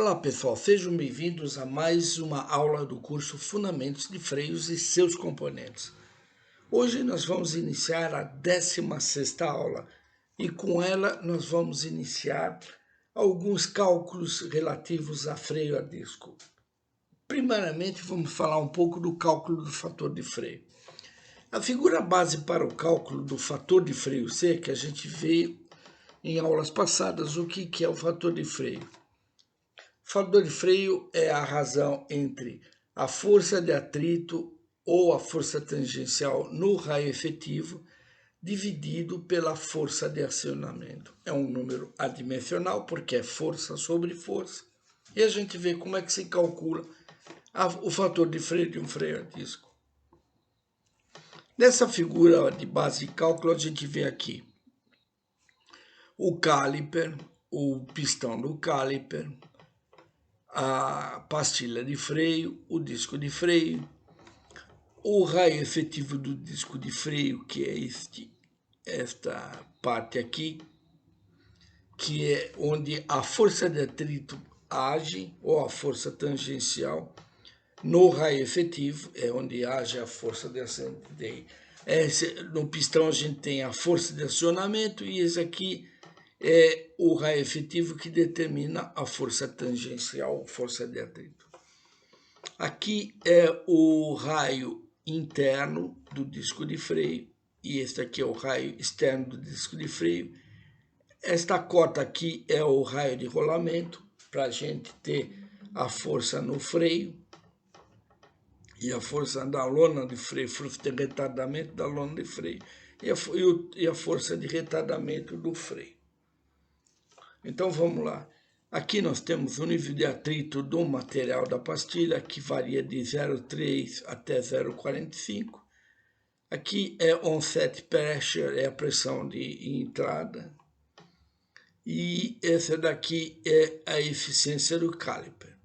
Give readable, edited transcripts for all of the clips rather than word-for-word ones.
Olá pessoal, sejam bem-vindos a mais uma aula do curso Fundamentos de Freios e seus componentes. Hoje nós vamos iniciar a 16ª aula e com ela nós vamos iniciar alguns cálculos relativos a freio a disco. Primeiramente vamos falar um pouco do cálculo do fator de freio. A figura base para o cálculo do fator de freio C, que a gente vê em aulas passadas, o que é o fator de freio? O fator de freio é a razão entre a força de atrito ou a força tangencial no raio efetivo dividido pela força de acionamento. É um número adimensional porque é força sobre força. E a gente vê como é que se calcula o fator de freio de um freio a disco. Nessa figura de base de cálculo a gente vê aqui o caliper, o pistão do caliper, a pastilha de freio, o disco de freio, o raio efetivo do disco de freio, que é esta parte aqui, que é onde a força de atrito age, ou a força tangencial, no raio efetivo, é onde age a força de acionamento. No pistão a gente tem a força de acionamento e esse aqui é o raio efetivo que determina a força tangencial, força de atrito. Aqui é o raio interno do disco de freio e este aqui é o raio externo do disco de freio. Esta cota aqui é o raio de rolamento, para a gente ter a força no freio e a força da lona de freio, força de retardamento da lona de freio e a força de retardamento do freio. Então vamos lá. Aqui nós temos o nível de atrito do material da pastilha, que varia de 0,3 até 0,45. Aqui é onset pressure, é a pressão de entrada. E essa daqui é a eficiência do caliper.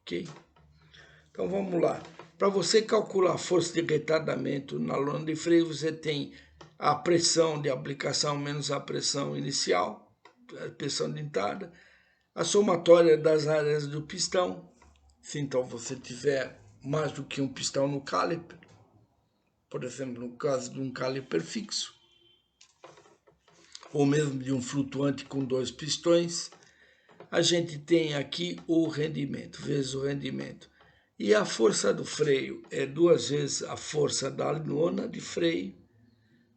Ok? Então vamos lá. Para você calcular a força de retardamento na lona de freio, você tem a pressão de aplicação menos a pressão inicial, a pressão de entrada, a somatória das áreas do pistão. Se então você tiver mais do que um pistão no caliper, por exemplo, no caso de um caliper fixo, ou mesmo de um flutuante com 2 pistões, a gente tem aqui o rendimento, vezes o rendimento. E a força do freio é 2 vezes a força da lona de freio,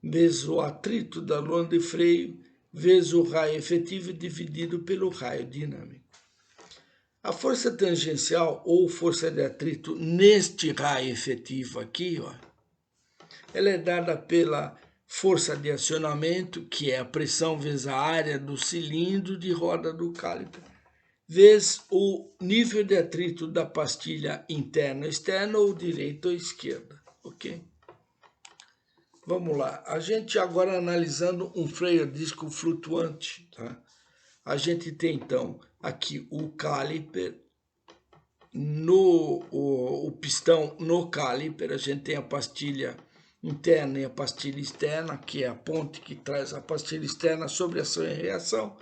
vezes o atrito da lona de freio, vezes o raio efetivo dividido pelo raio dinâmico. A força tangencial ou força de atrito neste raio efetivo aqui, ó, ela é dada pela força de acionamento, que é a pressão vezes a área do cilindro de roda do caliper, vezes o nível de atrito da pastilha interna, externa ou direita ou esquerda, ok? Vamos lá, a gente agora analisando um freio a disco flutuante, tá? A gente tem então aqui o caliper, o pistão no caliper, a gente tem a pastilha interna e a pastilha externa, que é a ponte que traz a pastilha externa sobre ação e reação,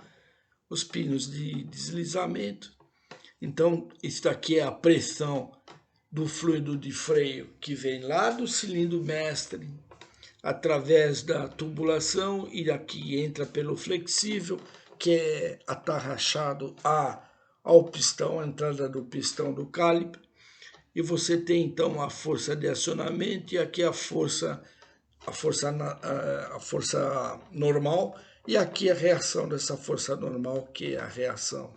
os pinos de deslizamento. Então, isso daqui é a pressão do fluido de freio que vem lá do cilindro mestre, através da tubulação, e aqui entra pelo flexível, que é atarrachado ao pistão, a entrada do pistão do caliper. E você tem então a força de acionamento e aqui a força normal, e aqui a reação dessa força normal, que é a reação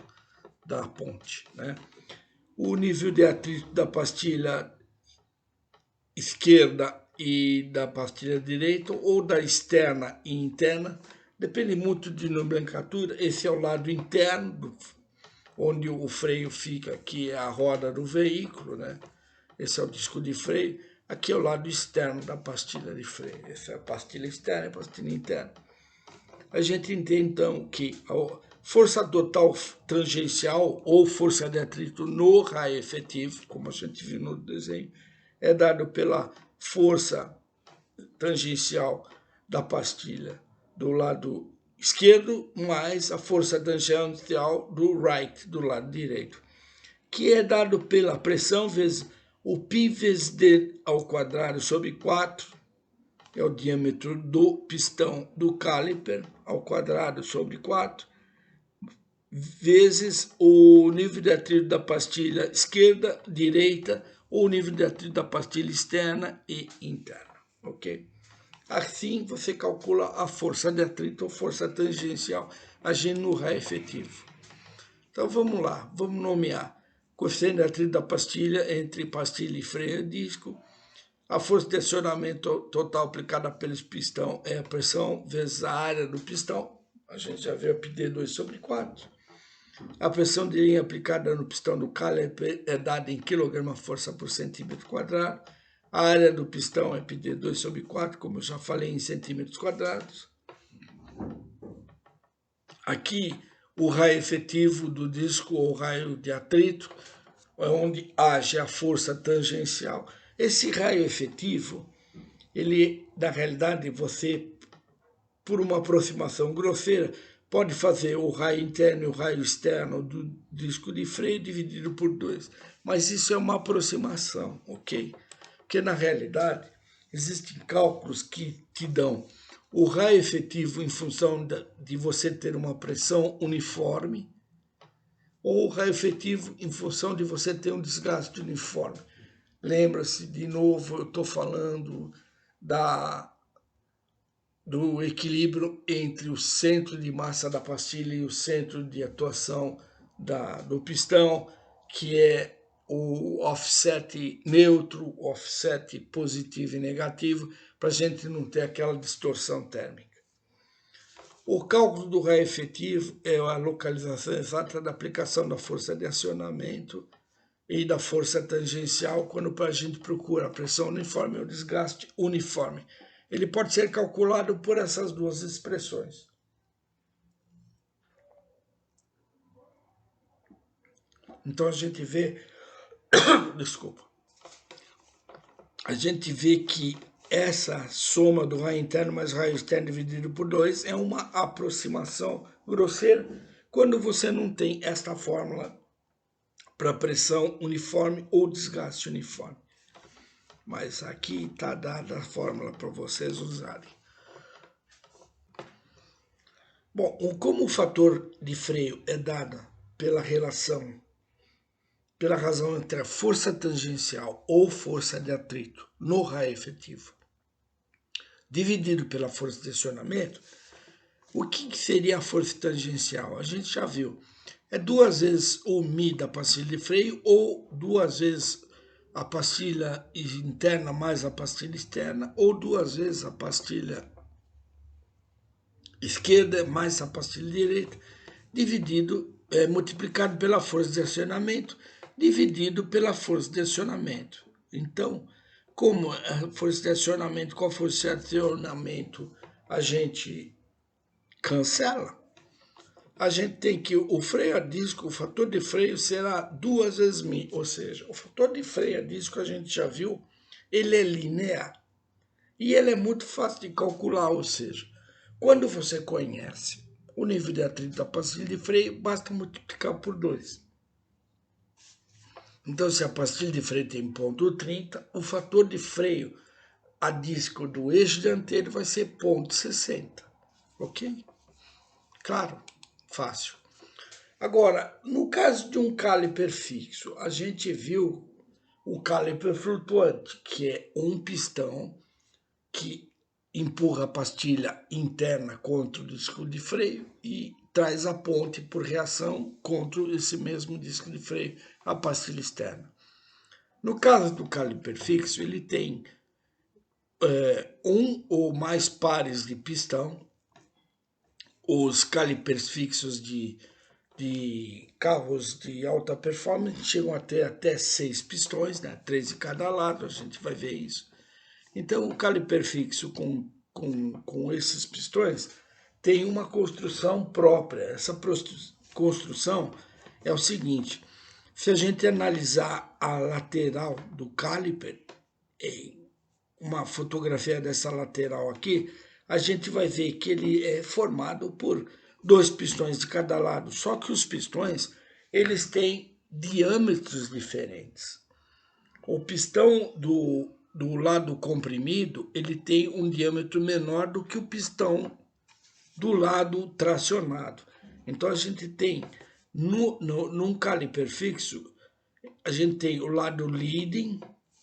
da ponte, né? O nível de atrito da pastilha esquerda e da pastilha direita, ou da externa e interna, depende muito de nomenclatura. Esse é o lado interno, onde o freio fica, que é a roda do veículo, né? Esse é o disco de freio. Aqui é o lado externo da pastilha de freio. Essa é a pastilha externa e a pastilha interna. A gente entende então que a força total tangencial ou força de atrito no raio efetivo, como a gente viu no desenho, é dado pela força tangencial da pastilha do lado esquerdo mais a força tangencial do right, do lado direito, que é dado pela pressão vezes o π vezes d ao quadrado sobre 4, é o diâmetro do pistão do caliper, ao quadrado sobre 4, vezes o nível de atrito da pastilha esquerda, direita, ou o nível de atrito da pastilha externa e interna, ok? Assim, você calcula a força de atrito ou força tangencial agindo no raio efetivo. Então, vamos lá, vamos nomear coeficiente de atrito da pastilha entre pastilha e freio a disco. A força de acionamento total aplicada pelo pistão é a pressão vezes a área do pistão. A gente já viu a πd 2 sobre 4. A pressão de linha aplicada no pistão do caliper é dada em kgf por centímetro quadrado. A área do pistão é πd 2 sobre 4, como eu já falei, em centímetros quadrados. Aqui, o raio efetivo do disco ou raio de atrito é onde age a força tangencial. Esse raio efetivo, ele, na realidade, você, por uma aproximação grosseira, pode fazer o raio interno e o raio externo do disco de freio dividido por 2. Mas isso é uma aproximação, ok? Porque, na realidade, existem cálculos que te dão o raio efetivo em função de você ter uma pressão uniforme, ou o raio efetivo em função de você ter um desgaste uniforme. Lembra-se, de novo, eu estou falando do equilíbrio entre o centro de massa da pastilha e o centro de atuação do pistão, que é o offset neutro, offset positivo e negativo, para a gente não ter aquela distorção térmica. O cálculo do raio efetivo é a localização exata da aplicação da força de acionamento e da força tangencial quando a gente procura a pressão uniforme ou desgaste uniforme. Ele pode ser calculado por essas duas expressões. Então a gente vê, desculpa, a gente vê que essa soma do raio interno mais raio externo dividido por 2 é uma aproximação grosseira quando você não tem esta fórmula para pressão uniforme ou desgaste uniforme. Mas aqui está dada a fórmula para vocês usarem. Bom, como o fator de freio é dado pela razão entre a força tangencial ou força de atrito no raio efetivo, dividido pela força de acionamento, o que seria a força tangencial? A gente já viu. É 2 vezes o μ da pastilha de freio ou 2 vezes a pastilha interna mais a pastilha externa, ou 2 vezes a pastilha esquerda mais a pastilha direita, multiplicado pela força de acionamento, dividido pela força de acionamento. Então, como a força de acionamento com a força de acionamento a gente cancela, a gente tem que o freio a disco, o fator de freio será 2 vezes μ, ou seja, o fator de freio a disco a gente já viu, ele é linear e ele é muito fácil de calcular, ou seja, quando você conhece o nível de atrito da pastilha de freio, basta multiplicar por 2. Então, se a pastilha de freio tem ponto 30, o fator de freio a disco do eixo dianteiro vai ser ponto 60, ok? Claro. Fácil. Agora, no caso de um caliper fixo, a gente viu o caliper flutuante, que é um pistão que empurra a pastilha interna contra o disco de freio e traz a ponte por reação contra esse mesmo disco de freio, a pastilha externa. No caso do caliper fixo, ele tem um ou mais pares de pistão. Os calipers fixos de carros de alta performance chegam a ter até 6 pistões, né? 3 de cada lado, a gente vai ver isso. Então, o caliper fixo com esses pistões tem uma construção própria. Essa construção é o seguinte: se a gente analisar a lateral do caliper, em uma fotografia dessa lateral aqui, a gente vai ver que ele é formado por 2 pistões de cada lado, só que os pistões, eles têm diâmetros diferentes. O pistão do lado comprimido, ele tem um diâmetro menor do que o pistão do lado tracionado. Então a gente tem, num caliper fixo, a gente tem o lado leading,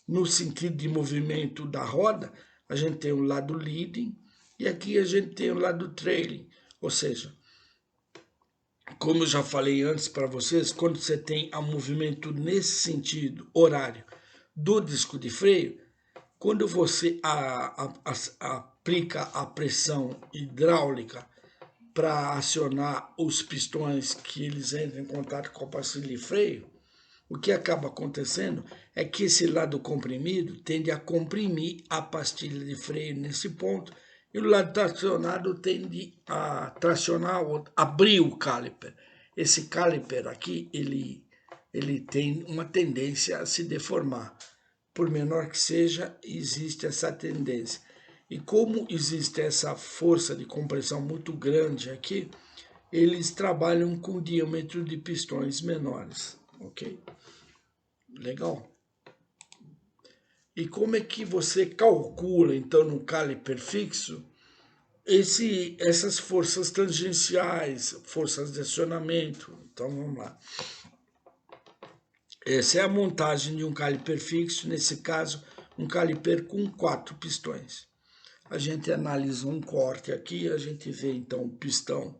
no sentido de movimento da roda, a gente tem o lado leading, e aqui a gente tem o lado trailing, ou seja, como eu já falei antes para vocês, quando você tem o movimento nesse sentido horário do disco de freio, quando você aplica a pressão hidráulica para acionar os pistões que eles entram em contato com a pastilha de freio, o que acaba acontecendo é que esse lado comprimido tende a comprimir a pastilha de freio nesse ponto, e o lado tracionado tende a tracionar, abrir o caliper. Esse caliper aqui, ele tem uma tendência a se deformar. Por menor que seja, existe essa tendência. E como existe essa força de compressão muito grande aqui, eles trabalham com diâmetro de pistões menores, ok? Legal? E como é que você calcula, então, no caliper fixo, essas forças tangenciais, forças de acionamento? Então, vamos lá. Essa é a montagem de um caliper fixo, nesse caso, um caliper com 4 pistões. A gente analisa um corte aqui, a gente vê, então, o pistão,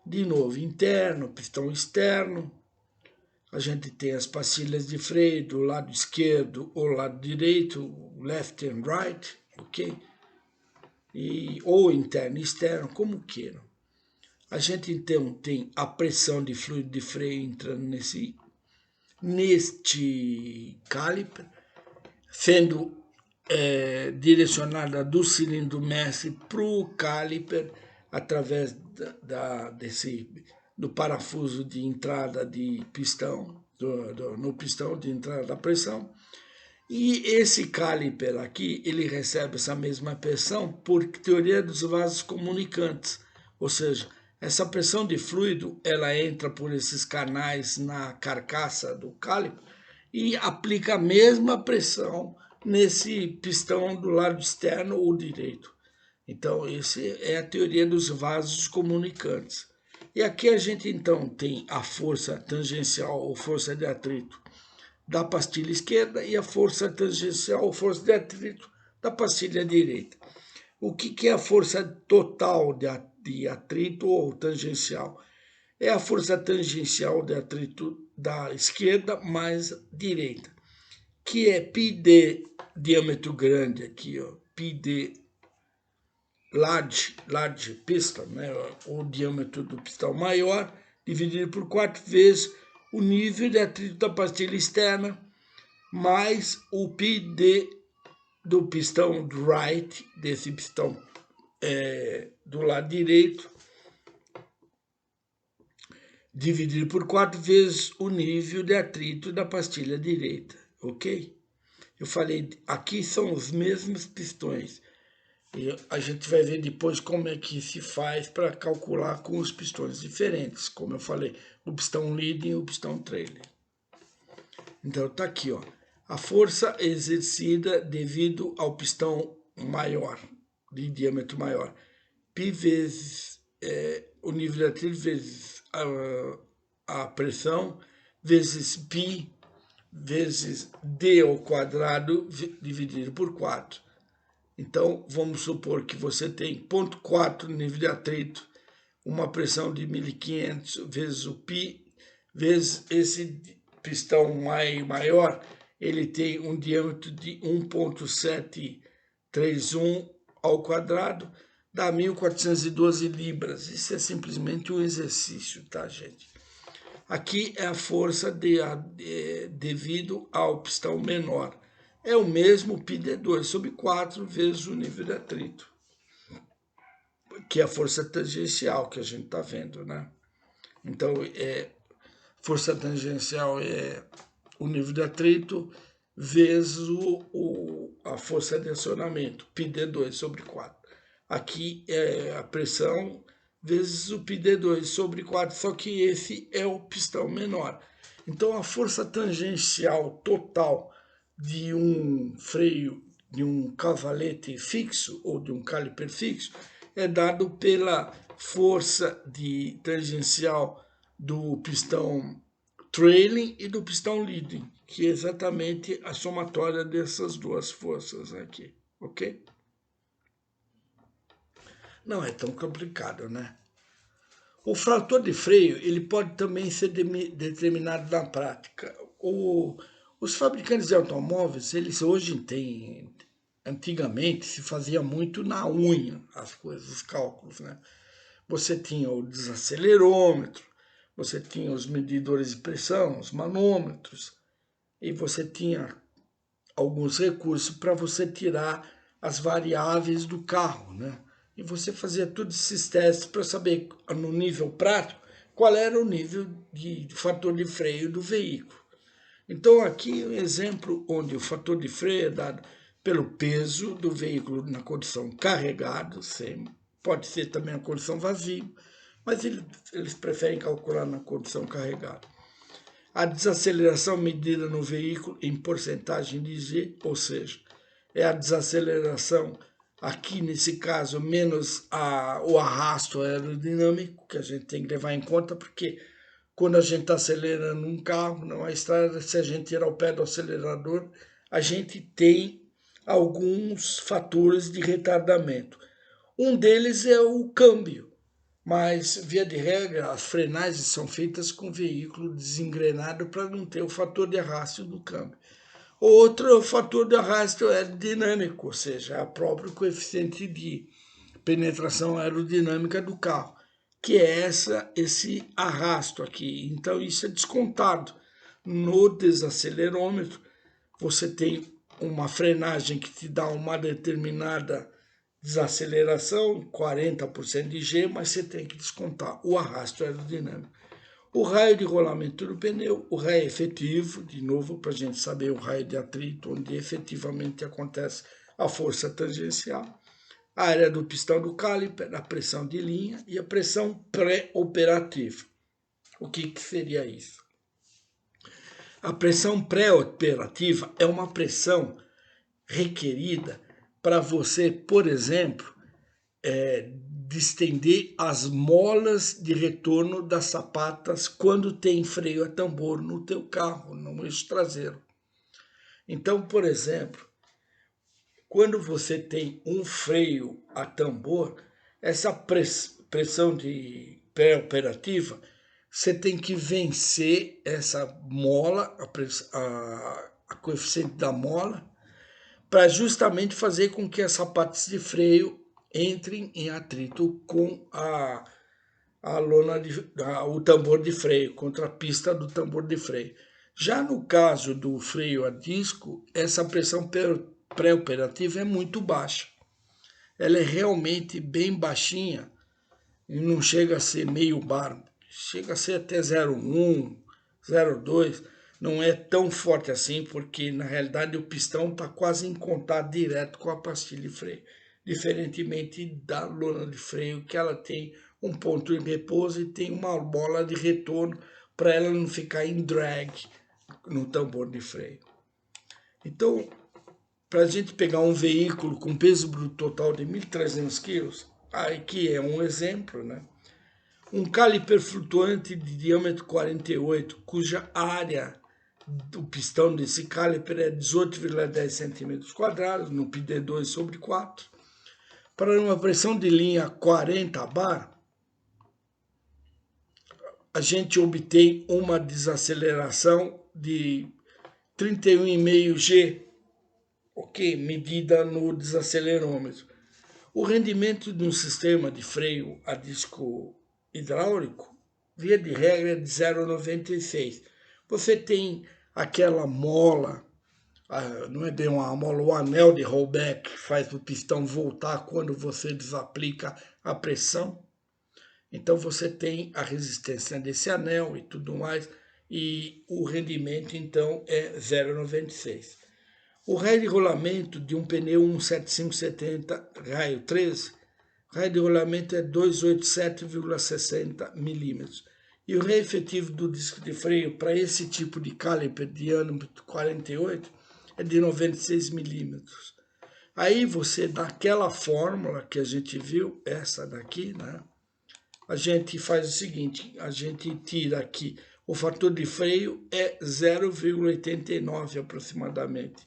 de novo, interno, pistão externo. A gente tem as pastilhas de freio do lado esquerdo ou lado direito, left and right, ok? Ou interno e externo, como queiram. A gente então tem a pressão de fluido de freio entrando neste caliper, sendo direcionada do cilindro mestre para o caliper através do parafuso de entrada de pistão, no pistão de entrada da pressão. E esse caliper aqui, ele recebe essa mesma pressão por teoria dos vasos comunicantes, ou seja, essa pressão de fluido, ela entra por esses canais na carcaça do caliper e aplica a mesma pressão nesse pistão do lado externo ou direito. Então, essa é a teoria dos vasos comunicantes. E aqui a gente, então, tem a força tangencial ou força de atrito da pastilha esquerda e a força tangencial ou força de atrito da pastilha direita. O que é a força total de atrito ou tangencial? É a força tangencial de atrito da esquerda mais direita, que é πd, diâmetro grande aqui, ó, πd large piston, né, o diâmetro do pistão maior, dividido por 4 vezes o nível de atrito da pastilha externa, mais o πd do pistão right, desse pistão do lado direito, dividido por 4 vezes o nível de atrito da pastilha direita, ok? Eu falei, aqui são os mesmos pistões. E a gente vai ver depois como é que se faz para calcular com os pistões diferentes. Como eu falei, o pistão leading e o pistão trailing. Então tá aqui, ó. A força exercida devido ao pistão maior, de diâmetro maior. Π vezes o nível de atrito vezes a pressão, vezes π, vezes d ao quadrado, dividido por 4. Então, vamos supor que você tem 0,4 nível de atrito, uma pressão de 1.500 vezes o π, vezes esse pistão maior, ele tem um diâmetro de 1,731 ao quadrado, dá 1.412 libras. Isso é simplesmente um exercício, tá, gente? Aqui é a força devido ao pistão menor. É o mesmo πd2 sobre 4 vezes o nível de atrito, que é a força tangencial que a gente está vendo, né? Então, força tangencial é o nível de atrito vezes a força de acionamento, πd2 sobre 4. Aqui é a pressão vezes o πd2 sobre 4, só que esse é o pistão menor. Então a força tangencial total de um freio, de um cavalete fixo ou de um caliper fixo, é dado pela força de tangencial do pistão trailing e do pistão leading, que é exatamente a somatória dessas duas forças aqui, ok? Não é tão complicado, né? O fator de freio ele pode também ser determinado na prática. Os fabricantes de automóveis, eles hoje têm, antigamente se fazia muito na unha as coisas, os cálculos, né? Você tinha o desacelerômetro, você tinha os medidores de pressão, os manômetros, e você tinha alguns recursos para você tirar as variáveis do carro, né? E você fazia todos esses testes para saber, no nível prático, qual era o nível de fator de freio do veículo. Então, aqui um exemplo onde o fator de freio é dado pelo peso do veículo na condição carregado, pode ser também a condição vazio, mas eles preferem calcular na condição carregada. A desaceleração medida no veículo em porcentagem de G, ou seja, é a desaceleração, aqui nesse caso, menos o arrasto aerodinâmico, que a gente tem que levar em conta, porque quando a gente está acelerando um carro, numa estrada, se a gente tirar o pé do acelerador, a gente tem alguns fatores de retardamento. Um deles é o câmbio, mas, via de regra, as frenagens são feitas com veículo desengrenado para não ter o fator de arrasto do câmbio. Outro fator de arrasto é dinâmico, ou seja, é o próprio coeficiente de penetração aerodinâmica do carro, que é esse arrasto aqui. Então, isso é descontado. No desacelerômetro, você tem uma frenagem que te dá uma determinada desaceleração, 40% de G, mas você tem que descontar o arrasto aerodinâmico. O raio de rolamento do pneu, o raio efetivo, de novo, para a gente saber o raio de atrito, onde efetivamente acontece a força tangencial, a área do pistão do caliper, a pressão de linha e a pressão pré-operativa. O que seria isso? A pressão pré-operativa é uma pressão requerida para você, por exemplo, distender as molas de retorno das sapatas quando tem freio a tambor no teu carro, no eixo traseiro. Então, por exemplo, quando você tem um freio a tambor, essa pressão de pré-operativa, você tem que vencer essa mola, a coeficiente da mola, para justamente fazer com que as sapatas de freio entrem em atrito com a lona o tambor de freio, contra a pista do tambor de freio. Já no caso do freio a disco, essa pressão pré-operativa é muito baixa. Ela é realmente bem baixinha e não chega a ser meio bar, chega a ser até 0,1, 0,2. Não é tão forte assim, porque na realidade o pistão está quase em contato direto com a pastilha de freio, diferentemente da lona de freio, que ela tem um ponto de repouso e tem uma bola de retorno para ela não ficar em drag no tambor de freio. Então, para a gente pegar um veículo com peso bruto total de 1.300 kg, aqui é um exemplo, né? Um caliper flutuante de diâmetro 48, cuja área do pistão desse caliper é 18,10 cm², no πd2 sobre 4. Para uma pressão de linha 40 bar, a gente obtém uma desaceleração de 31,5 G, ok, medida no desacelerômetro. O rendimento de um sistema de freio a disco hidráulico, via de regra, é de 0,96. Você tem aquela mola, não é bem uma mola, o anel de rollback que faz o pistão voltar quando você desaplica a pressão. Então você tem a resistência desse anel e tudo mais, e o rendimento então é 0,96. O raio de rolamento de um pneu 175/70 raio 13 raio de rolamento é 287,60 milímetros. E o raio efetivo do disco de freio para esse tipo de caliper de diâmetro 48 é de 96 milímetros. Aí você, daquela fórmula que a gente viu, essa daqui, né? A gente faz o seguinte, a gente tira aqui, o fator de freio é 0,89 aproximadamente.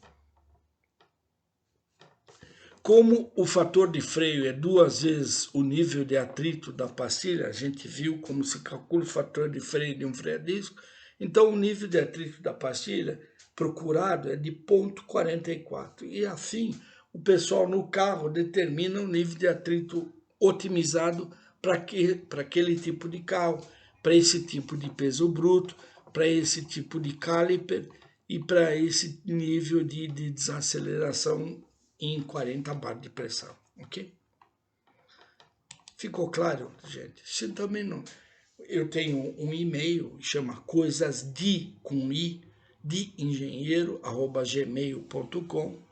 Como o fator de freio é 2 vezes o nível de atrito da pastilha, a gente viu como se calcula o fator de freio de um freio a disco, então o nível de atrito da pastilha procurado é de 0,44. E assim, o pessoal no carro determina o nível de atrito otimizado para aquele tipo de carro, para esse tipo de peso bruto, para esse tipo de caliper e para esse nível de desaceleração em 40 bar de pressão, ok? Ficou claro, gente? Se também não... Eu tenho um e-mail, chama coisasde, com i, de engenheiro, @gmail.com.br.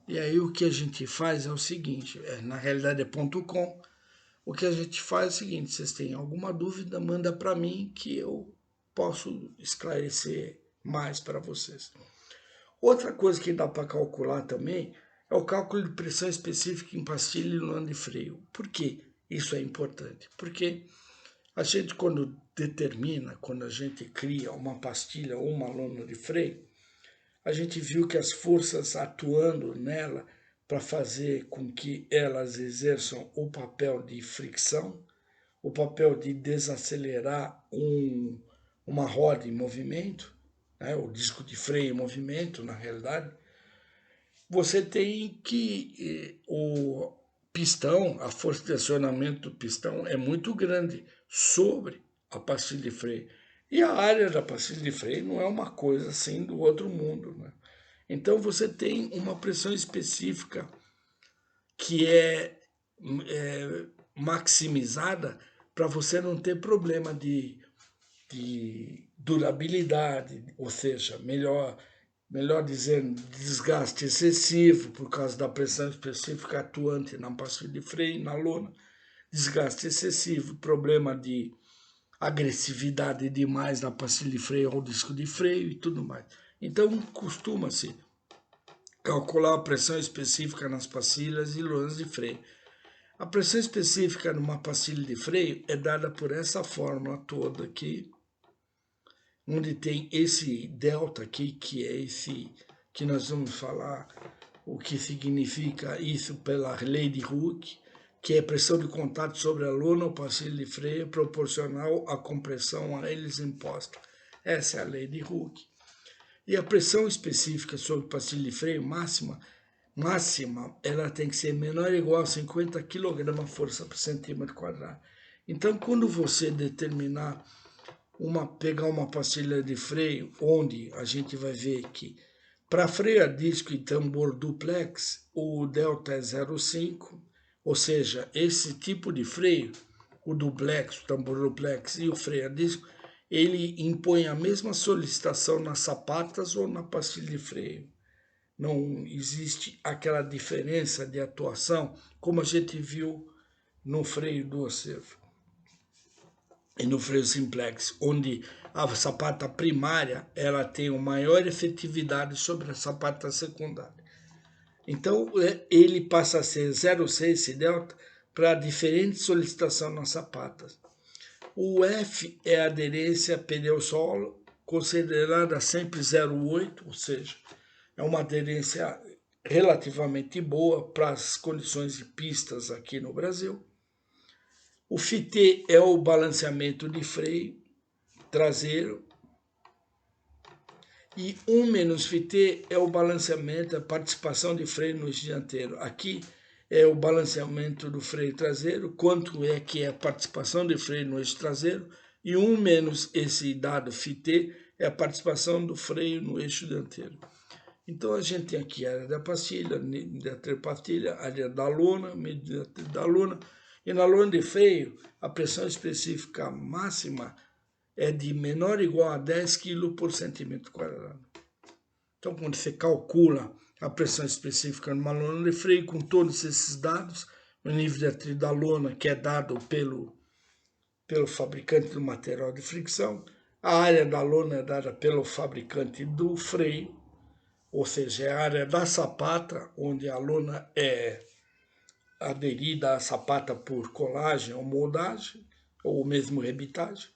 E aí o que a gente faz é o seguinte, na realidade é .com, o que a gente faz é o seguinte, vocês têm alguma dúvida, manda para mim que eu posso esclarecer mais para vocês. Outra coisa que dá para calcular também é o cálculo de pressão específica em pastilha e lona de freio. Por que isso é importante? Porque a gente, quando determina, quando a gente cria uma pastilha ou uma lona de freio, a gente viu que as forças atuando nela para fazer com que elas exerçam o papel de fricção, o papel de desacelerar uma roda em movimento, né, o disco de freio em movimento, na realidade, você tem que o pistão, a força de acionamento do pistão é muito grande sobre a pastilha de freio. E a área da pastilha de freio não é uma coisa assim do outro mundo, né? Então você tem uma pressão específica que é maximizada para você não ter problema de durabilidade, ou seja, melhor dizendo, desgaste excessivo por causa da pressão específica atuante na pastilha de freio, na lona, desgaste excessivo, problema de agressividade demais na pastilha de freio ou disco de freio e tudo mais. Então, costuma-se calcular a pressão específica nas pastilhas e lonas de freio. A pressão específica numa pastilha de freio é dada por essa fórmula toda aqui, onde tem esse delta aqui, que é esse que nós vamos falar, o que significa isso pela lei de Hooke, que é pressão de contato sobre a lona ou pastilha de freio proporcional à compressão a eles imposta. Essa é a lei de Hooke. E a pressão específica sobre pastilha de freio máxima, ela tem que ser menor ou igual a 50 kg força por centímetro quadrado. Então, quando você determinar pegar uma pastilha de freio, onde a gente vai ver que para freio a disco e tambor duplex, o delta é 0,5, ou seja, esse tipo de freio, o duplex, o tambor duplex e o freio a disco, ele impõe a mesma solicitação nas sapatas ou na pastilha de freio. Não existe aquela diferença de atuação como a gente viu no freio do acervo e no freio simplex, onde a sapata primária ela tem uma maior efetividade sobre a sapata secundária. Então, ele passa a ser 0,6 esse delta para diferente solicitação nas sapatas. O F é a aderência pneu-solo, considerada sempre 0,8, ou seja, é uma aderência relativamente boa para as condições de pistas aqui no Brasil. O FIT é o balanceamento de freio traseiro. E 1 menos FIT é o balanceamento, a participação de freio no eixo dianteiro. Aqui é o balanceamento do freio traseiro, quanto é que é a participação de freio no eixo traseiro. E 1 menos esse dado FIT é a participação do freio no eixo dianteiro. Então a gente tem aqui a área da pastilha, a área da lona, medida da lona. E na lona de freio, a pressão específica máxima é de menor ou igual a 10 kg por centímetro quadrado. Então, quando você calcula a pressão específica numa lona de freio com todos esses dados, o nível de atrito da lona que é dado pelo fabricante do material de fricção, a área da lona é dada pelo fabricante do freio, ou seja, é a área da sapata, onde a lona é aderida à sapata por colagem ou moldagem, ou mesmo rebitagem,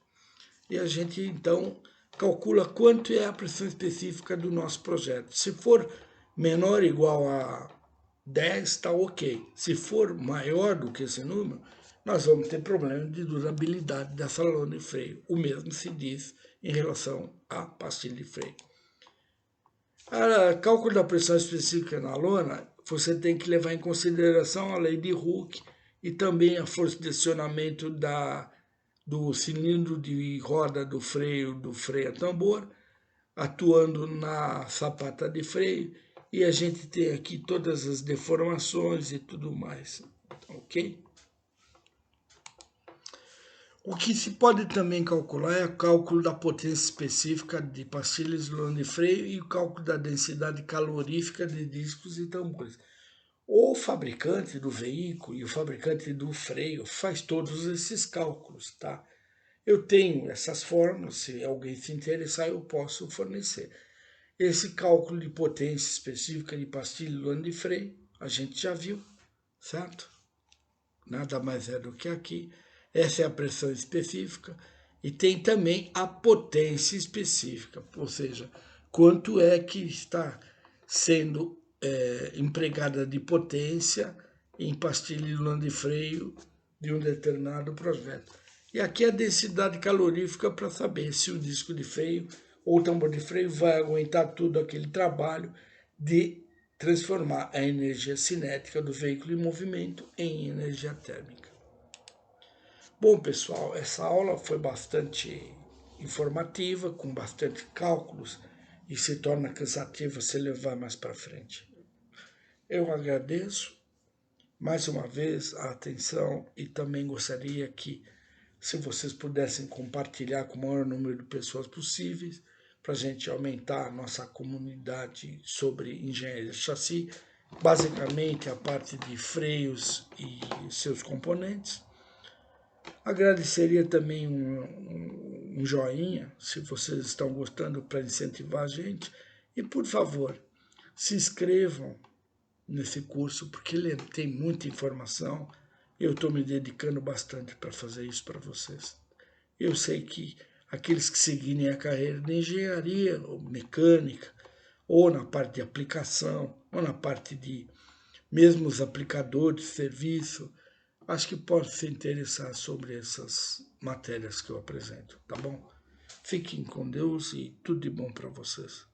e a gente então calcula quanto é a pressão específica do nosso projeto. Se for menor ou igual a 10, está ok. Se for maior do que esse número, nós vamos ter problema de durabilidade dessa lona de freio. O mesmo se diz em relação à pastilha de freio. Para cálculo da pressão específica na lona, você tem que levar em consideração a lei de Hooke e também a força de acionamento do cilindro de roda do freio a tambor, atuando na sapata de freio, e a gente tem aqui todas as deformações e tudo mais, ok? O que se pode também calcular é o cálculo da potência específica de pastilhas de lona de freio e o cálculo da densidade calorífica de discos e tambores. O fabricante do veículo e o fabricante do freio faz todos esses cálculos, tá? Eu tenho essas fórmulas, se alguém se interessar, eu posso fornecer. Esse cálculo de potência específica de pastilha de lona de freio, a gente já viu, certo? Nada mais é do que aqui. Essa é a pressão específica. E tem também a potência específica, ou seja, quanto é que está sendo empregada de potência em pastilha de lona de freio de um determinado projeto. E aqui a densidade calorífica para saber se o disco de freio ou o tambor de freio vai aguentar todo aquele trabalho de transformar a energia cinética do veículo em movimento em energia térmica. Bom, pessoal, essa aula foi bastante informativa, com bastante cálculos, e se torna cansativa se levar mais para frente. Eu agradeço mais uma vez a atenção e também gostaria que, se vocês pudessem compartilhar com o maior número de pessoas possíveis, para a gente aumentar a nossa comunidade sobre engenharia de chassi, basicamente a parte de freios e seus componentes. Agradeceria também um joinha, se vocês estão gostando, para incentivar a gente. E, por favor, se inscrevam nesse curso, porque ele tem muita informação. Eu estou me dedicando bastante para fazer isso para vocês. Eu sei que aqueles que seguirem a carreira de engenharia ou mecânica, ou na parte de aplicação, ou na parte de mesmo os aplicadores de serviço, acho que podem se interessar sobre essas matérias que eu apresento, tá bom? Fiquem com Deus e tudo de bom para vocês.